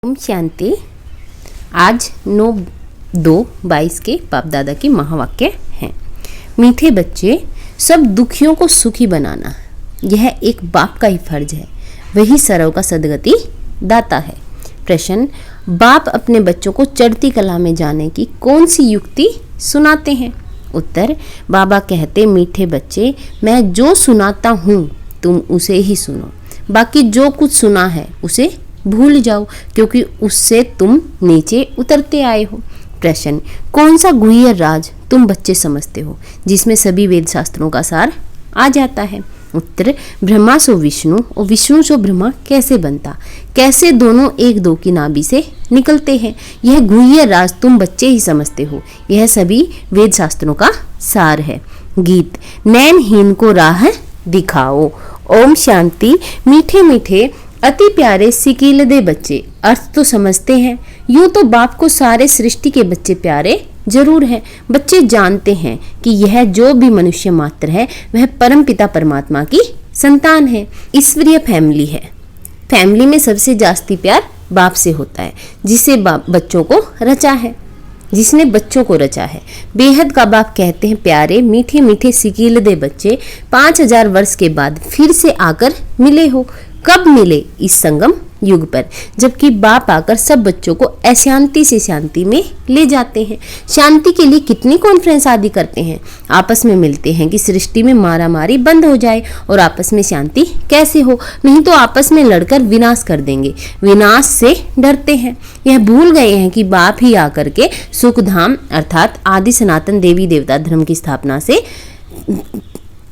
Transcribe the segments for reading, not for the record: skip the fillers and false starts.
ओम शांति। आज 9/2/22 के बाप दादा की महावाक्य हैं। मीठे बच्चे, सब दुखियों को सुखी बनाना यह एक बाप का ही फर्ज है। वही सर्व का सदगति दाता है। प्रश्न, बाप अपने बच्चों को चढ़ती कला में जाने की कौन सी युक्ति सुनाते हैं? उत्तर, बाबा कहते, मीठे बच्चे, मैं जो सुनाता हूँ तुम उसे ही सुनो, बाकी जो कुछ सुना है उसे भूल जाओ, क्योंकि उससे तुम नीचे उतरते आए हो। प्रश्न, कौन सा गुह्य राज तुम बच्चे समझते हो जिसमें सभी वेद शास्त्रों का सार आ जाता है? उत्तर, ब्रह्मा सो विष्णु और विष्णु सो ब्रह्मा कैसे बनता, कैसे दोनों एक दो की नाभि से निकलते हैं, यह गुह्य राज तुम बच्चे ही समझते हो। यह सभी वेद शास्त्रों का सार है। गीत, नैनहीन को राह दिखाओ। ओम शांति। मीठे मीठे अति प्यारे सिकीलदे बच्चे, अर्थ तो समझते हैं। यूं तो बाप को सारे सृष्टि के बच्चे प्यारे जरूर हैं। बच्चे जानते हैं कि यह जो भी मनुष्य मात्र है वह परम पिता परमात्मा की संतान है, ईश्वरीय फैमिली है। फैमिली में सबसे जास्ती प्यार बाप से होता है, जिसे बच्चों को रचा है, जिसने बच्चों को रचा है। बेहद का बाप कहते हैं, प्यारे मीठे मीठे सिकीलदे बच्चे, 5000 वर्ष के बाद फिर से आकर मिले हो। कब मिले? इस संगम युग पर, जबकि बाप आकर सब बच्चों को अशांति से शांति में ले जाते हैं। शांति के लिए कितनी कॉन्फ्रेंस आदि करते हैं, आपस में मिलते हैं कि सृष्टि में मारामारी बंद हो जाए और आपस में शांति कैसे हो, नहीं तो आपस में लड़कर विनाश कर देंगे। विनाश से डरते हैं। यह भूल गए हैं कि बाप ही आकर के सुखधाम अर्थात आदि सनातन देवी देवता धर्म की स्थापना से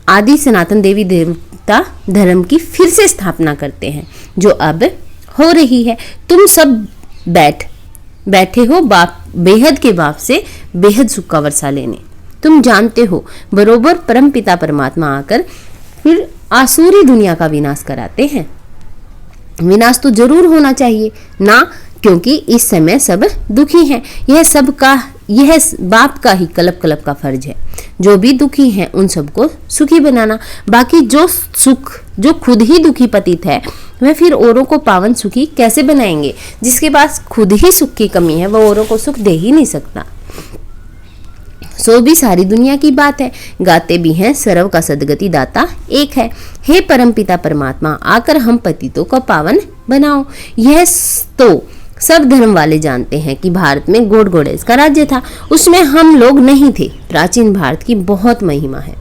आदि सनातन देवी देवता धर्म की फिर से स्थापना करते हैं, जो अब हो रही है। तुम सब बैठे हो बाप बेहद के बाप से बेहद सुख का वर्षा लेने। तुम जानते हो बरोबर परम पिता परमात्मा आकर फिर आसुरी दुनिया का विनाश कराते हैं। विनाश तो जरूर होना चाहिए ना, क्योंकि इस समय सब दुखी हैं। यह बाप का ही कल्प कल्प का फर्ज है। जो भी दुखी हैं उन सबको सुखी बनाना। बाकी जो खुद ही दुखी पतित है वह फिर औरों को पावन सुखी कैसे बनाएंगे? जिसके पास खुद ही सुख की कमी है वह औरों को सुख दे ही नहीं सकता। सो भी सारी दुनिया की बात है। गाते भी हैं, सर्व का सदगति दाता एक है। हे परम पिता परमात्मा, आकर हम पतितों को पावन बनाओ। यह तो सब धर्म वाले जानते हैं कि भारत में गोड-गोडेस का राज्य था, उसमें हम लोग नहीं थे। प्राचीन भारत की बहुत महिमा है।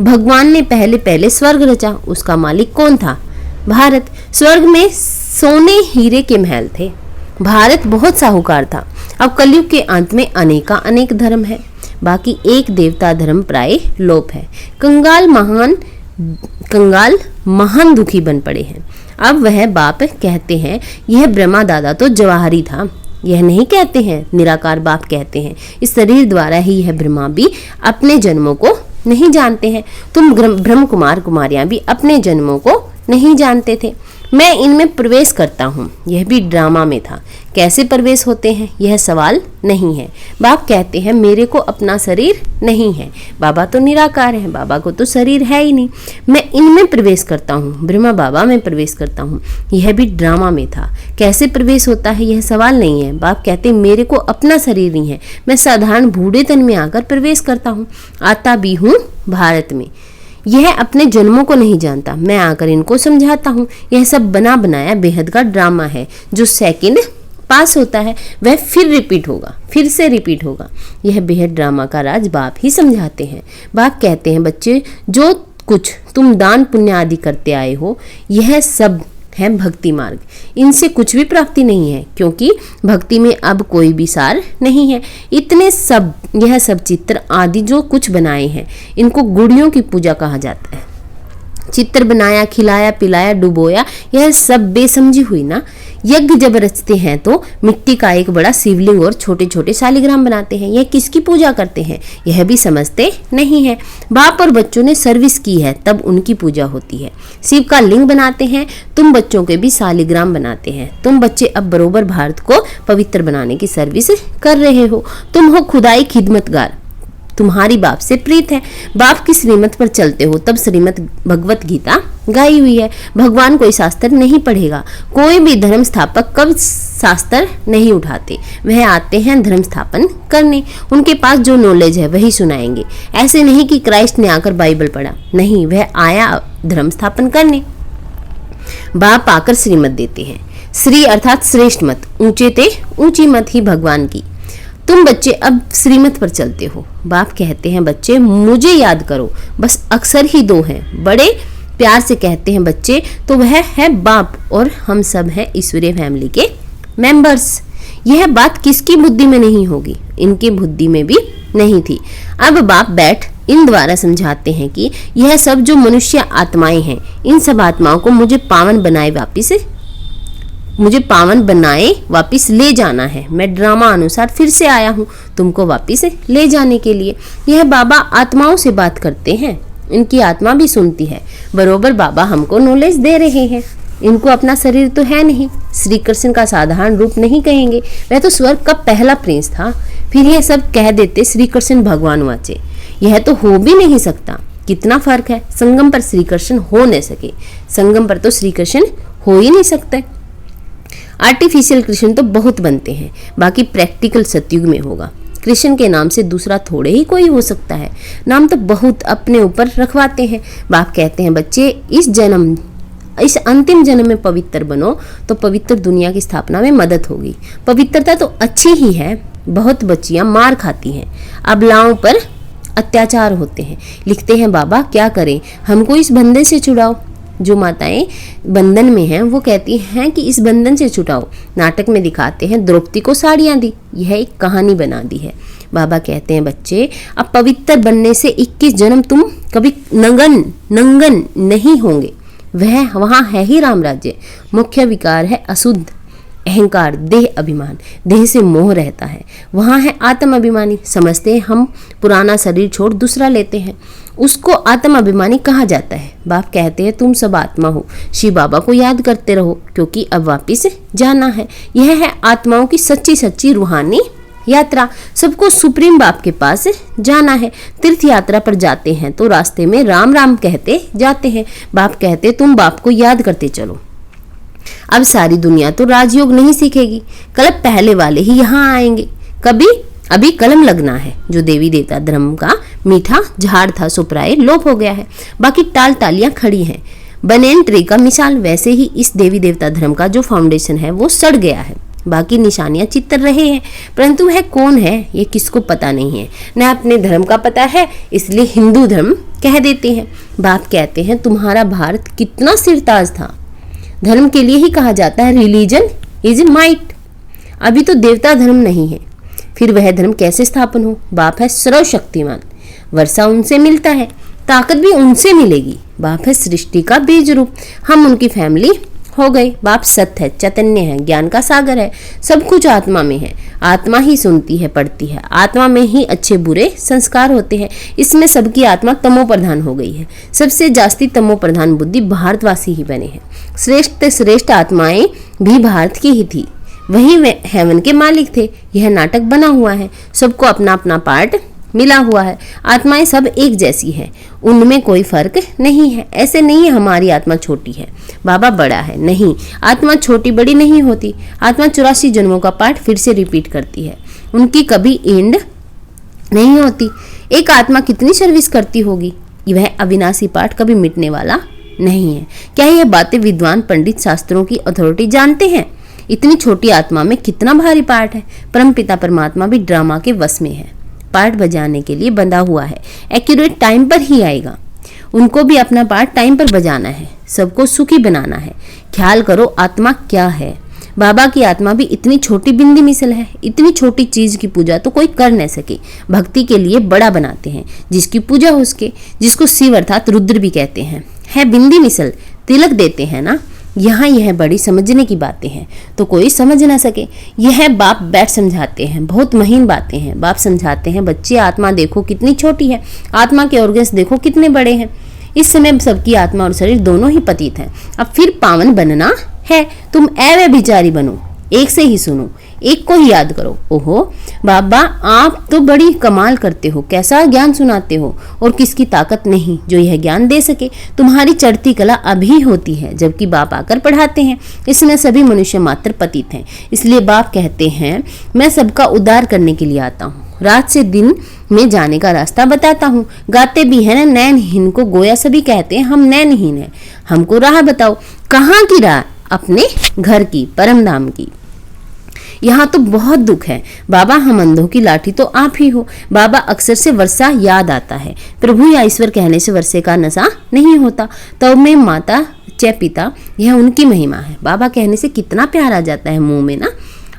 भगवान ने पहले स्वर्ग रचा, उसका मालिक कौन था? भारत। स्वर्ग में सोने हीरे के महल थे। भारत बहुत साहूकार था। अब कलयुग के अंत में अनेक धर्म है, बाकी एक देवता धर्म प्राय लोप है। कंगाल महान दुखी बन पड़े हैं। अब वह बाप कहते हैं, यह ब्रह्मा दादा तो जवाहरी था। यह नहीं कहते हैं, निराकार बाप कहते हैं, इस शरीर द्वारा ही यह ब्रह्मा भी अपने जन्मों को नहीं जानते हैं। तुम ब्रह्म कुमार कुमारियां भी अपने जन्मों को नहीं जानते थे। मैं इनमें प्रवेश करता हूँ, यह भी ड्रामा में था। कैसे प्रवेश होते हैं यह सवाल नहीं है। बाप कहते हैं, मेरे को अपना शरीर नहीं है। बाबा तो निराकार है, बाबा को तो शरीर है ही नहीं। मैं इनमें प्रवेश करता हूँ, ब्रह्मा बाबा में प्रवेश करता हूँ। यह भी ड्रामा में था। कैसे प्रवेश होता है यह सवाल नहीं है। बाप कहते हैं, मेरे को अपना शरीर नहीं है। मैं साधारण बूढ़े तन में आकर प्रवेश करता हूँ। आता भी हूँ भारत में। यह अपने जन्मों को नहीं जानता, मैं आकर इनको समझाता हूँ। यह सब बना बनाया बेहद का ड्रामा है। जो सेकंड पास होता है वह फिर से रिपीट होगा। यह बेहद ड्रामा का राज बाप ही समझाते हैं। बाप कहते हैं, बच्चे, जो कुछ तुम दान पुण्य आदि करते आए हो यह सब है भक्ति मार्ग। इनसे कुछ भी प्राप्ति नहीं है, क्योंकि भक्ति में अब कोई भी सार नहीं है। यह सब चित्र आदि जो कुछ बनाए हैं इनको गुड़ियों की पूजा कहा जाता है। चित्र बनाया, खिलाया, पिलाया, डुबोया, यह सब बेसमझी हुई ना। यज्ञ जब रचते हैं तो मिट्टी का एक बड़ा शिवलिंग और छोटे छोटे शालिग्राम बनाते हैं। यह किसकी पूजा करते हैं यह भी समझते नहीं है। बाप और बच्चों ने सर्विस की है तब उनकी पूजा होती है। शिव का लिंग बनाते हैं, तुम बच्चों के भी शालिग्राम बनाते हैं। तुम बच्चे अब बरोबर भारत को पवित्र बनाने की सर्विस कर रहे हो। तुम हो खुदाई खिदमतगार। तुम्हारी बाप से प्रीत है। बाप की श्रीमत पर चलते हो तब श्रीमत भगवत गीता गाई हुई है। भगवान कोई शास्त्र नहीं पढ़ेगा। कोई भी धर्म स्थापक कब शास्त्र नहीं उठाते, वह आते हैं धर्म स्थापन करने। उनके पास जो नॉलेज है वही सुनाएंगे। ऐसे नहीं कि क्राइस्ट ने आकर बाइबल पढ़ा, नहीं, वह आया धर्म स्थापन करने। बाप आकर श्रीमत देते हैं। श्री अर्थात श्रेष्ठ मत, ऊंचे ते ऊंची मत ही भगवान की। तुम बच्चे अब श्रीमत पर चलते हो। बाप कहते हैं बच्चे मुझे याद करो, बस अक्सर ही दो हैं। बड़े प्यार से कहते हैं बच्चे, तो वह है बाप और हम सब हैं ईश्वरीय फैमिली के मेंबर्स। यह बात किसकी बुद्धि में नहीं होगी, इनकी बुद्धि में भी नहीं थी। अब बाप बैठ इन द्वारा समझाते हैं कि यह सब जो मनुष्य आत्माएं हैं, इन सब आत्माओं को मुझे पावन बनाए वापिस ले जाना है। मैं ड्रामा अनुसार फिर से आया हूँ तुमको वापिस ले जाने के लिए। यह बाबा आत्माओं से बात करते हैं, इनकी आत्मा भी सुनती है। बरोबर बाबा हमको नॉलेज दे रहे हैं। इनको अपना शरीर तो है नहीं, श्री कृष्ण का साधारण रूप नहीं कहेंगे, वह तो स्वर्ग का पहला प्रिंस था। फिर यह सब कह देते श्री कृष्ण भगवान वाचे, यह तो हो भी नहीं सकता। कितना फर्क है, संगम पर श्री कृष्ण हो न सके, संगम पर तो श्री कृष्ण हो ही नहीं सकते। आर्टिफिशियल कृष्ण तो बहुत बनते हैं, बाकी प्रैक्टिकल सतयुग में होगा। कृष्ण के नाम से दूसरा थोड़े ही कोई हो सकता है, नाम तो बहुत अपने ऊपर रखवाते हैं। बाप कहते हैं बच्चे इस अंतिम जन्म में पवित्र बनो तो पवित्र दुनिया की स्थापना में मदद होगी। पवित्रता तो अच्छी ही है, बहुत बच्चियां मार खाती हैं, अबलाओं पर अत्याचार होते हैं। लिखते हैं बाबा क्या करें, हमको इस बंधन से छुड़ाओ। जो माताएं बंधन में हैं वो कहती हैं कि इस बंधन से छुटाओ। नाटक में दिखाते हैं द्रौपदी को साड़ियाँ दी, यह एक कहानी बना दी है। बाबा कहते हैं बच्चे अब पवित्र बनने से 21 जन्म तुम कभी नंगन नहीं होंगे। वह वहाँ है ही राम राज्य। मुख्य विकार है अशुद्ध अहंकार, देह अभिमान, देह से मोह रहता है। वहाँ है आत्म अभिमानी, समझते हैं हम पुराना शरीर छोड़ दूसरा लेते हैं, उसको आत्म अभिमानी कहा जाता है। बाप कहते हैं तुम सब आत्मा हो, शिव बाबा को याद करते रहो क्योंकि अब वापिस जाना है। यह है आत्माओं की सच्ची रूहानी यात्रा। सबको सुप्रीम बाप के पास जाना है। तीर्थ यात्रा पर जाते हैं तो रास्ते में राम राम कहते जाते हैं। बाप कहते तुम बाप को याद करते चलो। अब सारी दुनिया तो राजयोग नहीं सीखेगी, कल पहले वाले ही यहाँ आएंगे। अभी कलम लगना है। जो देवी देवता धर्म का मीठा झाड़ था सो प्राय लोप हो गया है, बाकी टालियां खड़ी हैं। बनेन ट्री का मिसाल वैसे ही इस देवी देवता धर्म का जो फाउंडेशन है वो सड़ गया है। बाकी निशानियां चित्तर रहे हैं, परंतु वह कौन है ये किसको पता नहीं है, न अपने धर्म का पता है, इसलिए हिंदू धर्म कह देते हैं। बाप कहते हैं तुम्हारा भारत कितना सिरताज था। धर्म के लिए ही कहा जाता है रिलीजन इज माइट। अभी तो देवता धर्म नहीं है, फिर वह धर्म कैसे स्थापन हो। बाप है सर्वशक्तिमान, वर्षा उनसे मिलता है, ताकत भी उनसे मिलेगी। बाप है सृष्टि का बीज रूप, हम उनकी फैमिली हो गए। बाप सत्य है, चैतन्य है, ज्ञान का सागर है, सब कुछ आत्मा में है। आत्मा ही सुनती है, पढ़ती है, आत्मा में ही अच्छे बुरे संस्कार होते हैं। इसमें सबकी आत्मा तमो प्रधान हो गई है। सबसे जास्ती तमो प्रधान बुद्धि भारतवासी ही बने हैं। श्रेष्ठ आत्माएं भी भारत की ही थी, वही वे हेवन के मालिक थे। यह नाटक बना हुआ है, सबको अपना अपना पार्ट मिला हुआ है। आत्माएं सब एक जैसी है, उनमें कोई फर्क नहीं है। ऐसे नहीं है हमारी आत्मा छोटी है, बाबा बड़ा है, नहीं, आत्मा छोटी बड़ी नहीं होती। आत्मा 84 जन्मों का पार्ट फिर से रिपीट करती है, उनकी कभी एंड नहीं होती। एक आत्मा कितनी सर्विस करती होगी, वह अविनाशी पार्ट कभी मिटने वाला नहीं है। क्या यह बातें विद्वान पंडित शास्त्रों की अथॉरिटी जानते हैं? इतनी छोटी आत्मा में कितना भारी पार्ट है। परमपिता परमात्मा भी ड्रामा के वश में है, पार्ट बजाने के लिए बंधा हुआ है। एक्यूरेट टाइम पर ही आएगा, उनको भी अपना पार्ट टाइम पर बजाना है, सबको सुखी बनाना है। ख्याल करो आत्मा क्या है। बाबा की आत्मा भी इतनी छोटी बिंदी मिसल है। इतनी छोटी चीज की पूजा तो कोई कर न सके, भक्ति के लिए बड़ा बनाते हैं। जिसकी पूजा हो उसके, जिसको शिव अर्थात रुद्र भी कहते हैं, है बिंदी मिसल, तिलक देते हैं ना। यहाँ यह बड़ी समझने की बातें हैं तो कोई समझ ना सके। यह बाप बैठ समझाते हैं, बहुत महीन बातें हैं। बाप समझाते हैं बच्चे आत्मा देखो कितनी छोटी है, आत्मा के ऑर्गन्स देखो कितने बड़े हैं। इस समय सबकी आत्मा और शरीर दोनों ही पतित हैं। अब फिर पावन बनना है, तुम अव्यभिचारी बनो। एक से ही सुनो, एक को ही याद करो। ओहो बाबा, आप तो बड़ी कमाल करते हो, कैसा ज्ञान सुनाते हो, और किसकी ताकत नहीं जो यह ज्ञान दे सके। तुम्हारी चढ़ती कला अभी होती है, जबकि बाप आकर पढ़ाते हैं। इसमें सभी मनुष्य मात्र पतित हैं, इसलिए बाप कहते हैं मैं सबका उद्धार करने के लिए आता हूँ, रात से दिन में जाने का रास्ता बताता हूँ। गाते भी है ना नैनहीन को, गोया सभी कहते हैं हम नैनहीन हैं, हमको राह बताओ। कहाँ की राह? अपने घर की, परम धाम की। यहाँ तो बहुत दुख है बाबा, हम अंधों की लाठी तो आप ही हो। बाबा, अक्सर से वर्षा याद आता है, प्रभु या ईश्वर कहने से वर्षे का नशा नहीं होता। तब में माता च पिता, यह उनकी महिमा है। बाबा कहने से कितना प्यार आ जाता है मुंह में ना।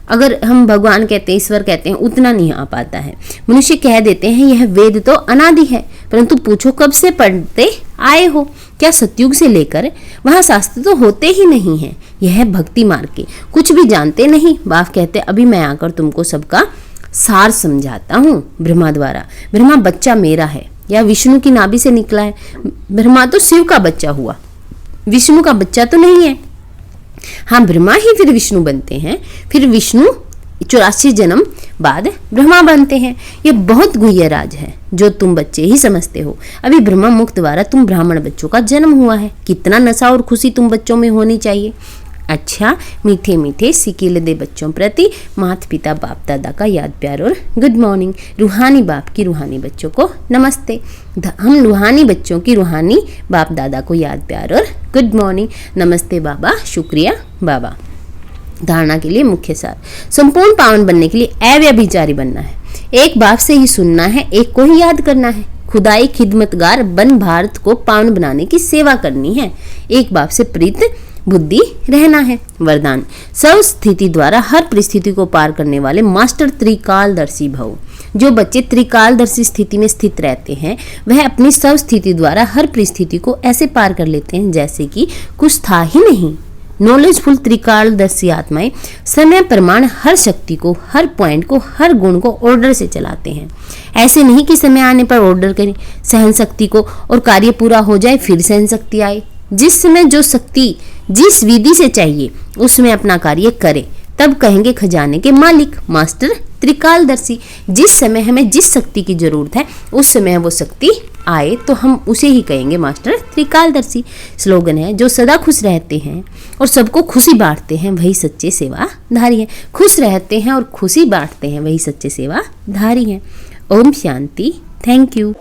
अगर हम भगवान कहते हैं, ईश्वर कहते हैं, उतना नहीं आ पाता है। मनुष्य कह देते हैं यह वेद तो अनादि है, परंतु पूछो कब से पढ़ते आए हो? क्या सतयुग से लेकर? वहाँ शास्त्र तो होते ही नहीं है, यह है भक्ति मार्ग के, कुछ भी जानते नहीं। बाप कहते अभी मैं आकर तुमको सबका सार समझाता हूँ ब्रह्मा द्वारा। ब्रह्मा बच्चा मेरा है या विष्णु की नाभि से निकला है। ब्रह्मा तो शिव का बच्चा हुआ, विष्णु का बच्चा तो नहीं है। हाँ, ब्रह्मा ही फिर विष्णु बनते हैं, फिर विष्णु 84 जन्म बाद ब्रह्मा बनते हैं। ये बहुत गुह्य राज है जो तुम बच्चे ही समझते हो। अभी ब्रह्मा मुख द्वारा तुम ब्राह्मण बच्चों का जन्म हुआ है। कितना नशा और खुशी तुम बच्चों में होनी चाहिए। अच्छा, मीठे मीठे सिकीलदे बच्चों प्रति माता पिता बाप दादा का याद प्यार और गुड मॉर्निंग। रूहानी बाप की रूहानी बच्चों को नमस्ते। हम रूहानी बच्चों की रूहानी बाप दादा को याद प्यार और गुड मॉर्निंग। नमस्ते बाबा, शुक्रिया बाबा। धारणा के लिए मुख्य सार, संपूर्ण पावन बनने के लिए अव्यभिचारी बनना है, एक बाप से ही सुनना है, एक को ही याद करना है, खुदाई खिदमतगार बन भारत को पावन बनाने की सेवा करनी है, एक बाप से प्रीत बुद्धि रहना है। वरदान, सब स्थिति द्वारा हर परिस्थिति को पार करने वाले मास्टर त्रिकालदर्शी भव। जो बच्चे त्रिकालदर्शी स्थिति में स्थित रहते हैं वह अपनी सब स्थिति द्वारा हर परिस्थिति को ऐसे पार कर लेते हैं जैसे कि कुछ था ही नहीं। नॉलेजफुल त्रिकालदर्शी आत्माएं समय प्रमाण हर शक्ति को, हर पॉइंट को, हर गुण को ऑर्डर से चलाते हैं। ऐसे नहीं कि समय आने पर ऑर्डर करें सहन शक्ति को और कार्य पूरा हो जाए फिर सहन शक्ति आए। जिस समय जो शक्ति जिस विधि से चाहिए उसमें अपना कार्य करे, तब कहेंगे खजाने के मालिक मास्टर त्रिकालदर्शी। जिस समय हमें जिस शक्ति की जरूरत है उस समय वो शक्ति आए तो हम उसे ही कहेंगे मास्टर त्रिकालदर्शी। स्लोगन है, जो सदा खुश रहते हैं और सबको खुशी बांटते हैं वही सच्चे सेवाधारी हैं। खुश रहते हैं और खुशी बांटते हैं वही सच्चे सेवाधारी हैं। ओम शांति। Thank you.